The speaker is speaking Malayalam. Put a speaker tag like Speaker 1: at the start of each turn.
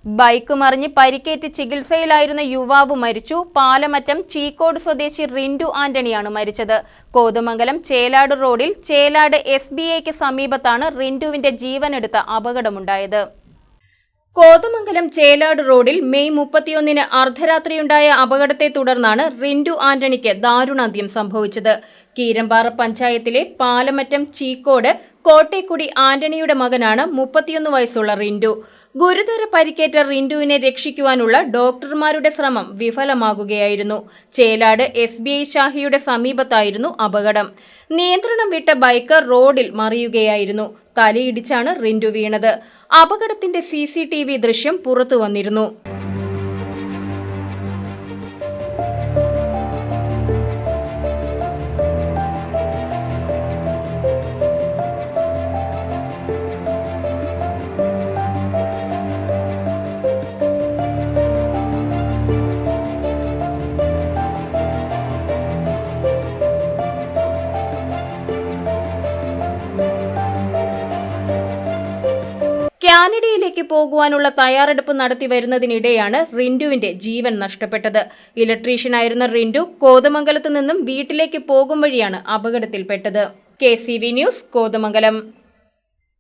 Speaker 1: ബൈക്ക് മറിഞ്ഞ് പരിക്കേറ്റ് ചികിത്സയിലായിരുന്ന യുവാവ് മരിച്ചു. പാലമറ്റം ചീക്കോട് സ്വദേശി റിന്റു ആന്റണിയാണ് മരിച്ചത്. കോതമംഗലം ചേലാട് റോഡിൽ ചേലാട് SBIക്ക് സമീപത്താണ് റിന്റുവിന്റെ ജീവനെടുത്ത അപകടമുണ്ടായത്. കോതമംഗലം ചേലാട് റോഡിൽ മെയ് 31-ന് അർദ്ധരാത്രിയുണ്ടായ അപകടത്തെ തുടർന്നാണ് റിന്റു ആന്റണിക്ക് ദാരുണാന്ത്യം സംഭവിച്ചത്. കീരമ്പാറ പഞ്ചായത്തിലെ പാലമറ്റം ചീക്കോട് കോട്ടേക്കുടി ആന്റണിയുടെ മകനാണ് 31 വയസ്സുള്ള റിന്റു. ഗുരുതര പരിക്കേറ്റ റിന്റുവിനെ രക്ഷിക്കുവാനുള്ള ഡോക്ടർമാരുടെ ശ്രമം വിഫലമാകുകയായിരുന്നു. ചേലാട് SBI ശാഖയുടെ സമീപത്തായിരുന്നു അപകടം. നിയന്ത്രണം വിട്ട ബൈക്ക് റോഡിൽ മറിയുകയായിരുന്നു. തലയിടിച്ചാണ് റിന്റു വീണത്. അപകടത്തിന്റെ CCTV ദൃശ്യം പുറത്തു വന്നിരുന്നു. കാനഡയിലേക്ക് പോകുവാനുള്ള തയ്യാറെടുപ്പ് നടത്തി വരുന്നതിനിടെയാണ് റിന്റുവിന്റെ ജീവൻ നഷ്ടപ്പെട്ടത്. ഇലക്ട്രീഷ്യനായിരുന്ന റിന്റു കോതമംഗലത്ത് നിന്നും വീട്ടിലേക്ക് പോകും വഴിയാണ് അപകടത്തിൽപ്പെട്ടത്. KCV news, Kothamangalam.